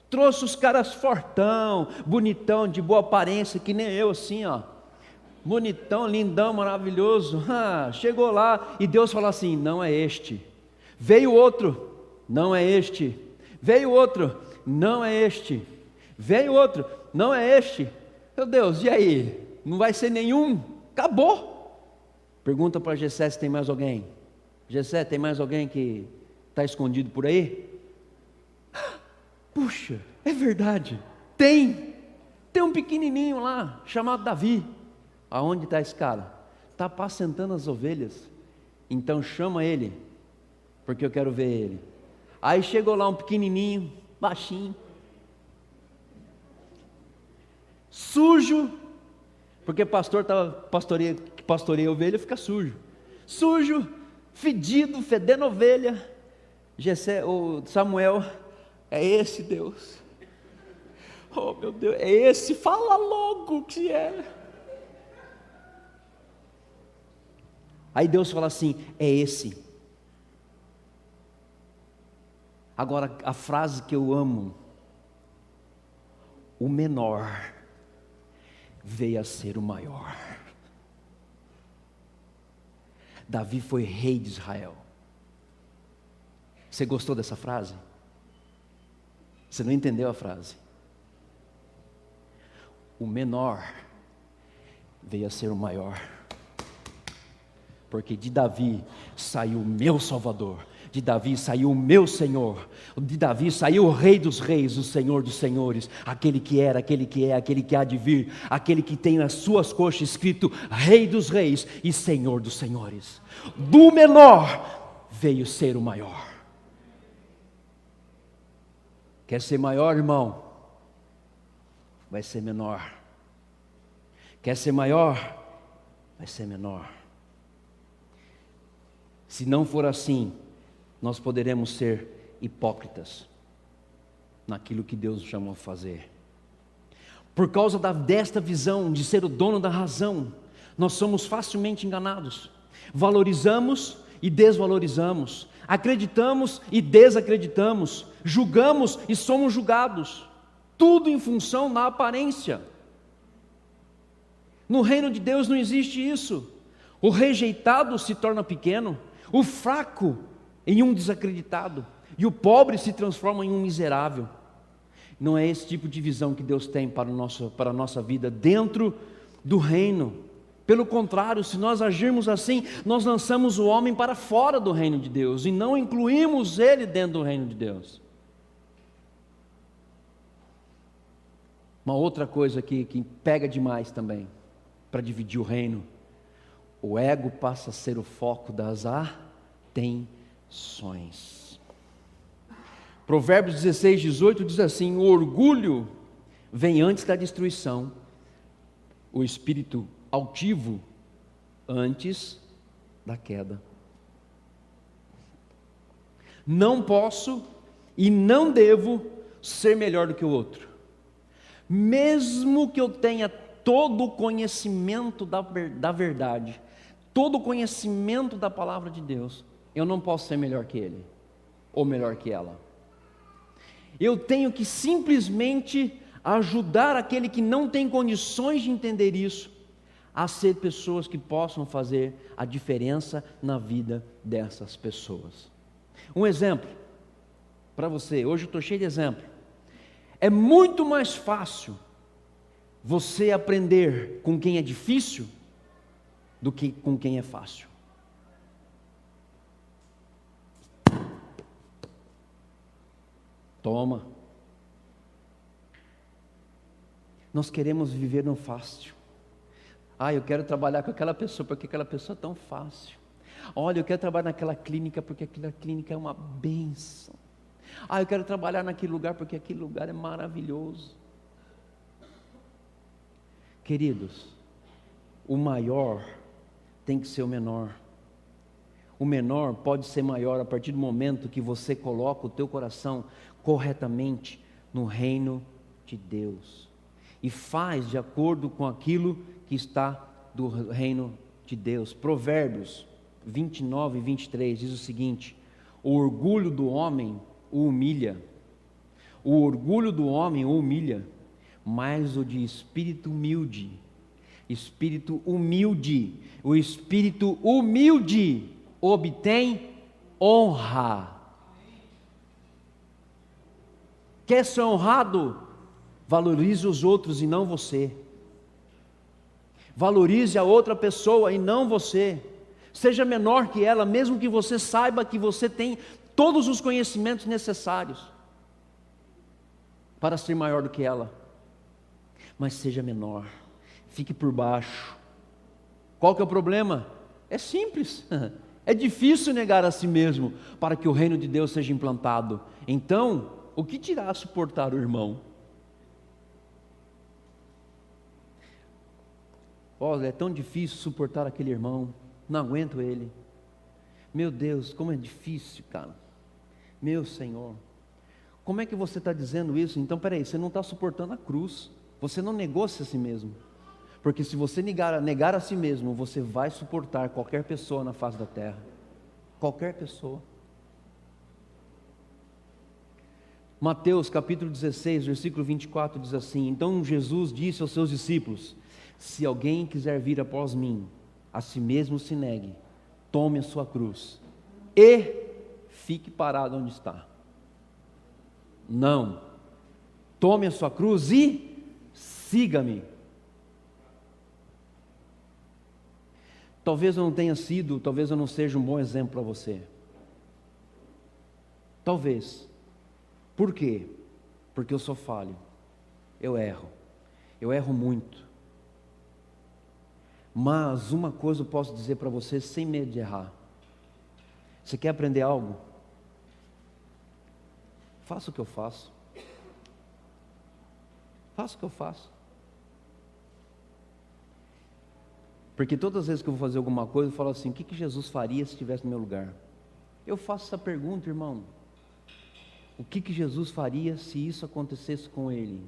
Trouxe os caras fortão, bonitão, de boa aparência, que nem eu assim, ó, bonitão, lindão, maravilhoso. Chegou lá e Deus falou assim: não é este. Veio outro, não é este. Veio outro, não é este. Veio outro, não é este. Meu Deus, e aí? Não vai ser nenhum? Acabou. Pergunta para Jessé se tem mais alguém. Jessé, tem mais alguém que está escondido por aí? Puxa, é verdade. Tem um pequenininho lá, chamado Davi. Aonde está esse cara? Está apacentando as ovelhas. Então chama ele, porque eu quero ver ele. Aí chegou lá um pequenininho, baixinho, sujo, porque pastoreia ovelha, fica sujo. Sujo, fedido, fedendo ovelha. Samuel: é esse Deus? Oh meu Deus, é esse? Fala logo o que é. Aí Deus fala assim: é esse. Agora a frase que eu amo: o menor veio a ser o maior. Davi foi rei de Israel. Você gostou dessa frase? Você não entendeu a frase. O menor veio a ser o maior. porque de Davi saiu o meu Salvador, de Davi saiu o meu Senhor, de Davi saiu o Rei dos Reis, o Senhor dos Senhores, aquele que era, aquele que é, aquele que há de vir, aquele que tem nas suas coxas escrito Rei dos Reis e Senhor dos Senhores. Do menor veio ser o maior. Quer ser maior, irmão? Vai ser menor. Quer ser maior? Vai ser menor. Se não for assim, nós poderemos ser hipócritas naquilo que Deus nos chamou a fazer. Por causa desta visão de ser o dono da razão, nós somos facilmente enganados. Valorizamos e desvalorizamos, acreditamos e desacreditamos, julgamos e somos julgados, tudo em função da aparência. No reino de Deus não existe isso. O rejeitado se torna pequeno, o fraco em um desacreditado, e o pobre se transforma em um miserável. Não é esse tipo de visão que Deus tem para a nossa vida dentro do reino. Pelo contrário, se nós agirmos assim, nós lançamos o homem para fora do reino de Deus, e não incluímos ele dentro do reino de Deus. Uma outra coisa aqui que pega demais também, para dividir o reino, o ego passa a ser o foco das atenções. Provérbios 16, 18 diz assim: o orgulho vem antes da destruição, o espírito altivo antes da queda. Não posso e não devo ser melhor do que o outro, mesmo que eu tenha todo o conhecimento da verdade, todo o conhecimento da palavra de Deus, eu não posso ser melhor que ele, ou melhor que ela. Eu tenho que simplesmente ajudar aquele que não tem condições de entender isso, a ser pessoas que possam fazer a diferença na vida dessas pessoas. Um exemplo para você, hoje eu estou cheio de exemplo. É muito mais fácil você aprender com quem é difícil do que com quem é fácil. Toma. Nós queremos viver no fácil. Eu quero trabalhar com aquela pessoa porque aquela pessoa é tão fácil. Olha, eu quero trabalhar naquela clínica porque aquela clínica é uma bênção. Eu quero trabalhar naquele lugar porque aquele lugar é maravilhoso. Queridos, o maior tem que ser o menor. O menor pode ser maior a partir do momento que você coloca o teu coração corretamente no reino de Deus e faz de acordo com aquilo que está do reino de Deus. Provérbios 29 e 23 diz o seguinte: o orgulho do homem o humilha, o orgulho do homem o humilha, mas o de espírito humilde, o espírito humilde obtém honra. Quer ser honrado? Valorize os outros e não você. Valorize a outra pessoa e não você. Seja menor que ela, mesmo que você saiba que você tem todos os conhecimentos necessários para ser maior do que ela. Mas seja menor, fique por baixo. Qual que é o problema? É simples. É difícil negar a si mesmo para que o reino de Deus seja implantado. Então, o que dirá suportar o irmão? Olha, é tão difícil suportar aquele irmão, não aguento ele. Meu Deus, como é difícil, cara. Meu Senhor, como é que você está dizendo isso? Então, peraí, você não está suportando a cruz, você não negou-se a si mesmo. Porque se você negar a si mesmo, você vai suportar qualquer pessoa na face da terra. Qualquer pessoa. Mateus capítulo 16, versículo 24 diz assim: então Jesus disse aos seus discípulos: se alguém quiser vir após mim, a si mesmo se negue, tome a sua cruz e fique parado onde está. Não, tome a sua cruz e siga-me. Talvez eu não tenha sido, talvez eu não seja um bom exemplo para você. Talvez. Por quê? Porque eu sou falho. Eu erro muito. Mas uma coisa eu posso dizer para você sem medo de errar. Você quer aprender algo? Faça o que eu faço. Faça o que eu faço. Porque todas as vezes que eu vou fazer alguma coisa, eu falo assim: o que Jesus faria se estivesse no meu lugar? Eu faço essa pergunta, irmão. O que Jesus faria se isso acontecesse com ele?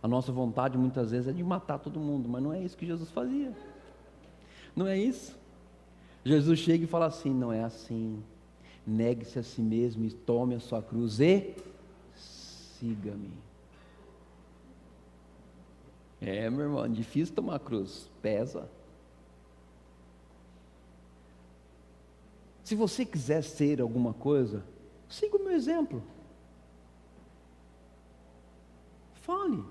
A nossa vontade muitas vezes é de matar todo mundo, mas não é isso que Jesus fazia. Não é isso. Jesus chega e fala assim: não é assim. Negue-se a si mesmo e tome a sua cruz e siga-me. Meu irmão, é difícil tomar a cruz, pesa. Se você quiser ser alguma coisa, siga o meu exemplo. Fale.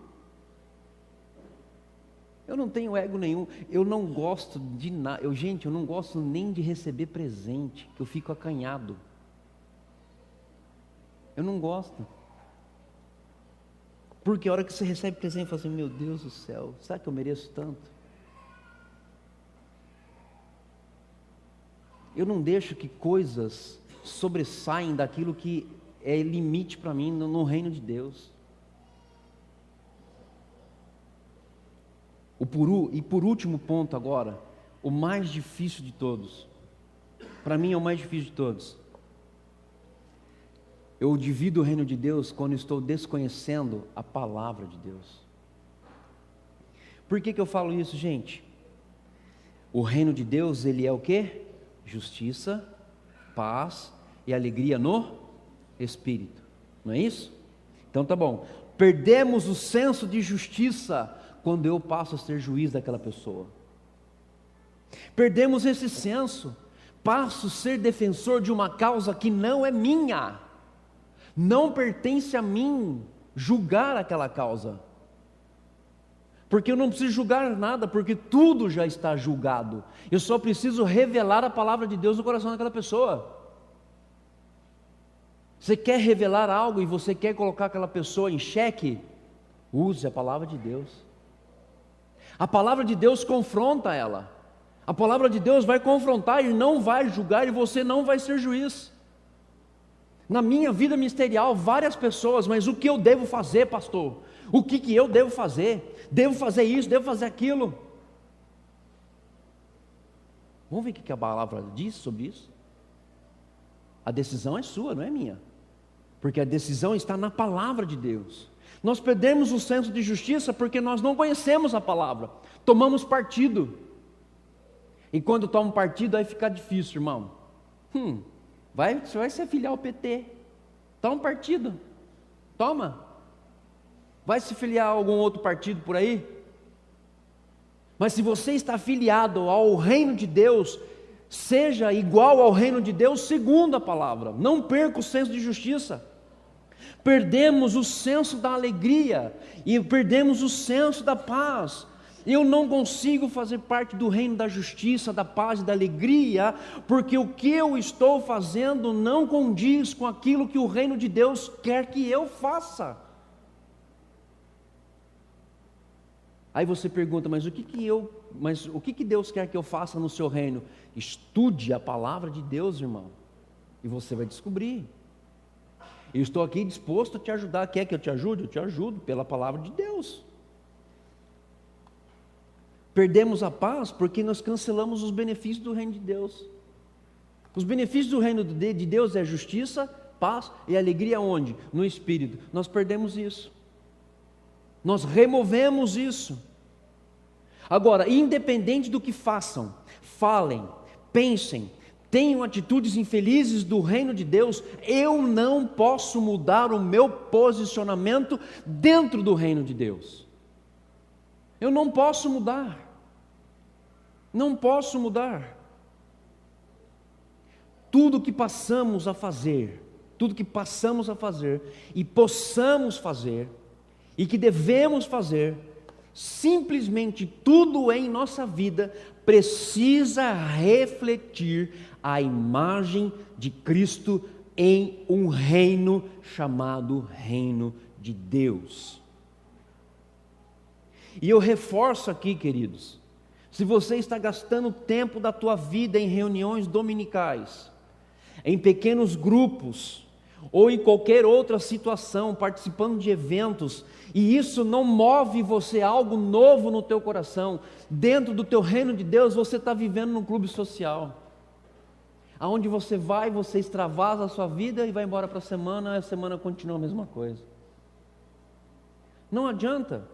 Eu não tenho ego nenhum, eu não gosto de nada, eu não gosto nem de receber presente, que eu fico acanhado. Eu não gosto. Porque a hora que você recebe presente, você fala assim: meu Deus do céu, será que eu mereço tanto? Eu não deixo que coisas sobressaem daquilo que é limite para mim no reino de Deus. E por último ponto agora, o mais difícil de todos. Para mim é o mais difícil de todos. Eu divido o reino de Deus quando estou desconhecendo a palavra de Deus. Por que eu falo isso, gente? O reino de Deus, ele é o quê? Justiça, paz e alegria no Espírito. Não é isso? Então tá bom. Perdemos o senso de justiça quando eu passo a ser juiz daquela pessoa. Perdemos esse senso. Passo a ser defensor de uma causa que não é minha. Não pertence a mim julgar aquela causa. Porque eu não preciso julgar nada, porque tudo já está julgado. Eu só preciso revelar a palavra de Deus no coração daquela pessoa. Você quer revelar algo e você quer colocar aquela pessoa em xeque? Use a palavra de Deus. A palavra de Deus confronta ela. A palavra de Deus vai confrontar e não vai julgar, e você não vai ser juiz. Na minha vida ministerial, várias pessoas: mas o que eu devo fazer, pastor? O que eu devo fazer? Devo fazer isso, devo fazer aquilo. Vamos ver o que a palavra diz sobre isso? A decisão é sua, não é minha. Porque a decisão está na palavra de Deus. Nós perdemos o senso de justiça porque nós não conhecemos a palavra. Tomamos partido. E quando toma partido, aí fica difícil, irmão. Você vai se afiliar ao PT. Toma um partido. Toma. Vai se filiar a algum outro partido por aí? Mas se você está afiliado ao reino de Deus, seja igual ao reino de Deus segundo a palavra. Não perca o senso de justiça. Perdemos o senso da alegria e perdemos o senso da paz. Eu não consigo fazer parte do reino da justiça, da paz e da alegria, porque o que eu estou fazendo não condiz com aquilo que o reino de Deus quer que eu faça. Aí você pergunta: mas o que Deus quer que eu faça no seu reino? Estude a palavra de Deus, irmão, e você vai descobrir. Eu estou aqui disposto a te ajudar. Quer que eu te ajude? Eu te ajudo pela palavra de Deus. Perdemos a paz porque nós cancelamos os benefícios do reino de Deus. Os benefícios do reino de Deus é justiça, paz e alegria onde? No Espírito. Nós perdemos isso. Nós removemos isso. Agora, independente do que façam, falem, pensem, tenham atitudes infelizes do reino de Deus, eu não posso mudar o meu posicionamento dentro do reino de Deus. Eu não posso mudar. Não posso mudar. Tudo que passamos a fazer e possamos fazer, e que devemos fazer, Simplesmente tudo em nossa vida precisa refletir a imagem de Cristo em um reino chamado Reino de Deus. E eu reforço aqui, queridos, se você está gastando tempo da tua vida em reuniões dominicais, em pequenos grupos, ou em qualquer outra situação, participando de eventos, e isso não move você a algo novo no teu coração, dentro do teu reino de Deus, você está vivendo num clube social, aonde você vai, você extravasa a sua vida e vai embora para a semana continua a mesma coisa. Não adianta.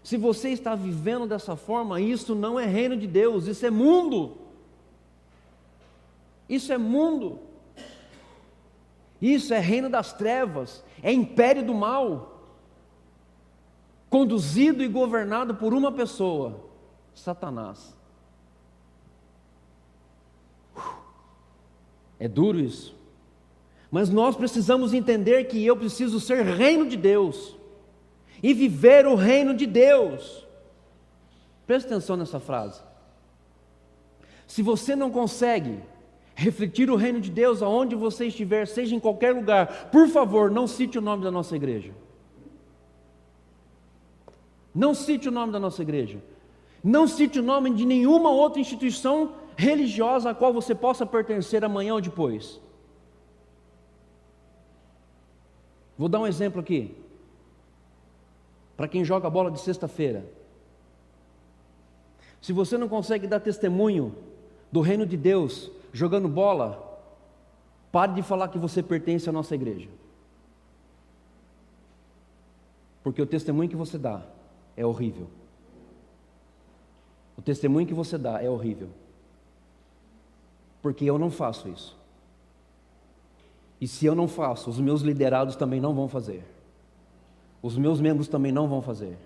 Se você está vivendo dessa forma, isso não é reino de Deus, isso é mundo. Isso é mundo. Isso é reino das trevas, é império do mal, conduzido e governado por uma pessoa, Satanás. É duro isso, mas nós precisamos entender que eu preciso ser reino de Deus, e viver o reino de Deus. Presta atenção nessa frase. Se você não consegue refletir o reino de Deus aonde você estiver, seja em qualquer lugar, por favor, não cite o nome da nossa igreja. Não cite o nome da nossa igreja. Não cite o nome de nenhuma outra instituição religiosa a qual você possa pertencer amanhã ou depois. Vou dar um exemplo aqui. Para quem joga bola de sexta-feira. Se você não consegue dar testemunho do reino de Deus jogando bola, pare de falar que você pertence à nossa igreja. Porque o testemunho que você dá é horrível. O testemunho que você dá é horrível. Porque eu não faço isso. E se eu não faço, os meus liderados também não vão fazer. Os meus membros também não vão fazer.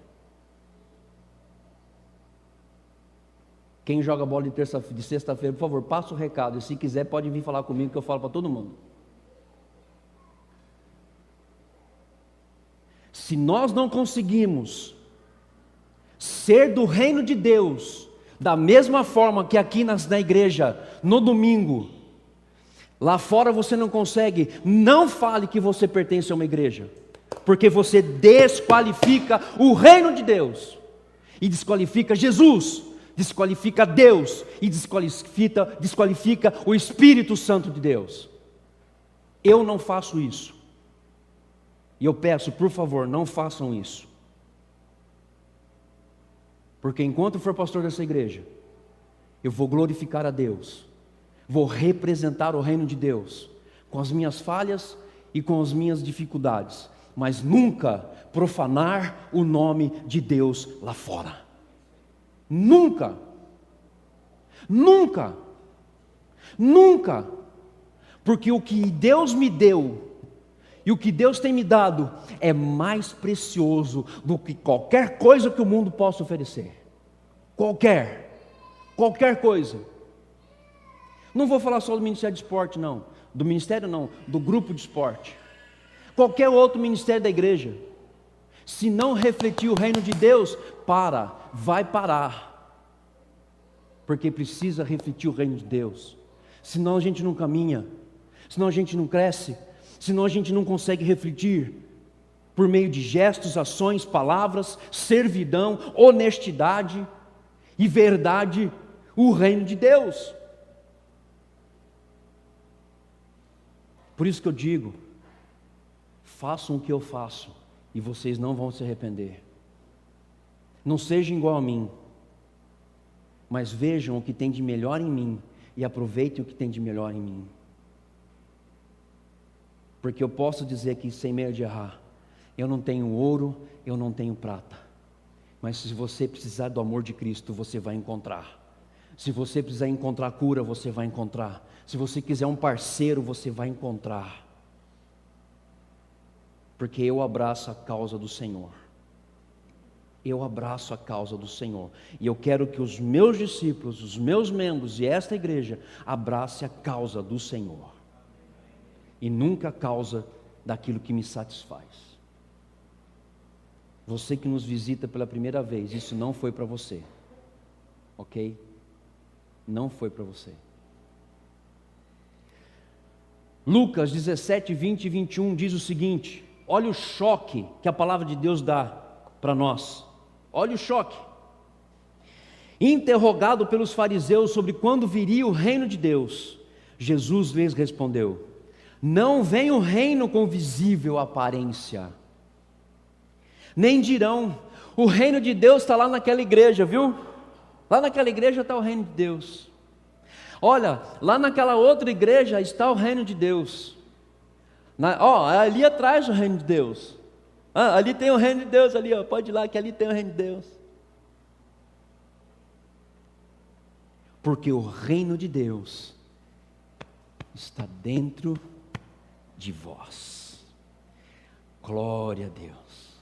Quem joga bola de sexta-feira, por favor, passa o recado. E se quiser, pode vir falar comigo, que eu falo para todo mundo. Se nós não conseguimos ser do reino de Deus, da mesma forma que aqui na igreja, no domingo, lá fora você não consegue, não fale que você pertence a uma igreja, porque você desqualifica o reino de Deus, e desqualifica Jesus, desqualifica Deus, e desqualifica o Espírito Santo de Deus. Eu não faço isso, e eu peço, por favor, não façam isso, porque enquanto for pastor dessa igreja, eu vou glorificar a Deus, vou representar o reino de Deus, com as minhas falhas e com as minhas dificuldades, mas nunca profanar o nome de Deus lá fora. Nunca, nunca, nunca, porque o que Deus me deu e o que Deus tem me dado é mais precioso do que qualquer coisa que o mundo possa oferecer. Qualquer coisa. Não vou falar só do Ministério de Esporte, não. Do Ministério não, do grupo de esporte. Qualquer outro ministério da igreja. Se não refletir o reino de Deus, vai parar. Porque precisa refletir o reino de Deus. Senão a gente não caminha, senão a gente não cresce, senão a gente não consegue refletir por meio de gestos, ações, palavras, servidão, honestidade e verdade, o reino de Deus. Por isso que eu digo, façam o que eu faço e vocês não vão se arrepender. Não sejam igual a mim, mas vejam o que tem de melhor em mim e aproveitem o que tem de melhor em mim. Porque eu posso dizer aqui sem medo de errar, eu não tenho ouro, eu não tenho prata, mas se você precisar do amor de Cristo, você vai encontrar. Se você precisar encontrar cura, você vai encontrar. Se você quiser um parceiro, você vai encontrar. Porque eu abraço a causa do Senhor. Eu abraço a causa do Senhor. E eu quero que os meus discípulos, os meus membros e esta igreja abracem a causa do Senhor. E nunca a causa daquilo que me satisfaz. Você que nos visita pela primeira vez, isso não foi para você, ok? Não foi para você. Lucas 17, 20 e 21 diz o seguinte, olha o choque que a palavra de Deus dá para nós, olha o choque. Interrogado pelos fariseus sobre quando viria o reino de Deus, Jesus lhes respondeu, não vem o reino com visível aparência, nem dirão, o reino de Deus está lá naquela igreja, viu? Lá naquela igreja está o reino de Deus. Olha, lá naquela outra igreja está o reino de Deus. Ali atrás o reino de Deus. Ali tem o reino de Deus, ali, pode ir lá que ali tem o reino de Deus. Porque o reino de Deus está dentro de vós. Glória a Deus.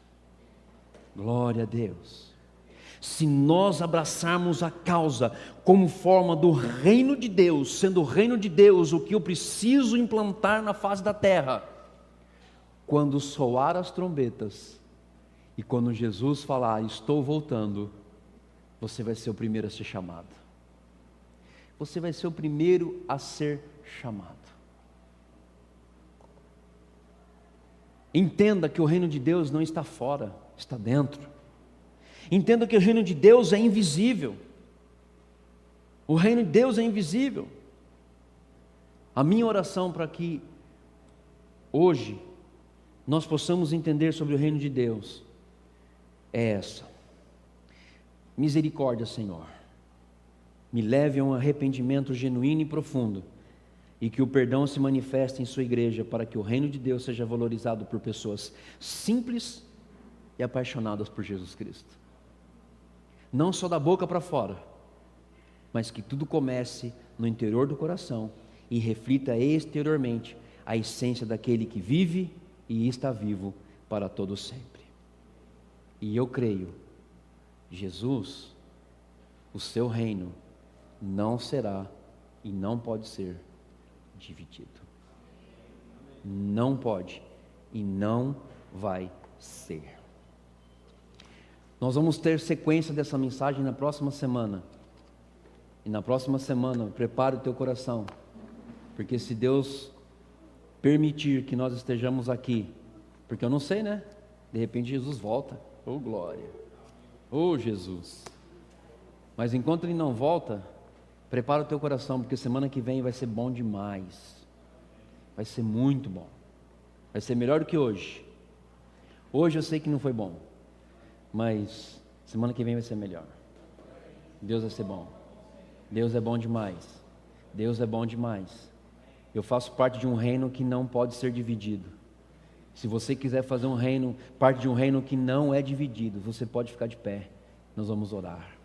Glória a Deus. Se nós abraçarmos a causa como forma do reino de Deus, sendo o reino de Deus o que eu preciso implantar na face da terra, quando soar as trombetas e quando Jesus falar, estou voltando, você vai ser o primeiro a ser chamado. Você vai ser o primeiro a ser chamado. Entenda que o reino de Deus não está fora, está dentro. Entenda que o reino de Deus é invisível. O reino de Deus é invisível. A minha oração para que hoje nós possamos entender sobre o reino de Deus é essa: misericórdia, Senhor, me leve a um arrependimento genuíno e profundo, e que o perdão se manifeste em sua igreja, para que o reino de Deus seja valorizado por pessoas simples e apaixonadas por Jesus Cristo. Não só da boca para fora, mas que tudo comece no interior do coração e reflita exteriormente a essência daquele que vive e está vivo para todo sempre. E eu creio, Jesus, o seu reino não será e não pode ser dividido. Não pode e não vai ser. Nós vamos ter sequência dessa mensagem na próxima semana. E na próxima semana, prepare o teu coração, porque se Deus permitir que nós estejamos aqui, porque eu não sei, né? De repente Jesus volta. Oh glória! Oh Jesus! Mas enquanto Ele não volta, prepara o teu coração, porque semana que vem vai ser bom demais. Vai ser muito bom. Vai ser melhor do que hoje. Hoje eu sei que não foi bom, mas semana que vem vai ser melhor. Deus vai ser bom. Deus é bom demais. Deus é bom demais. Eu faço parte de um reino que não pode ser dividido. Se você quiser fazer parte de um reino que não é dividido, você pode ficar de pé. Nós vamos orar.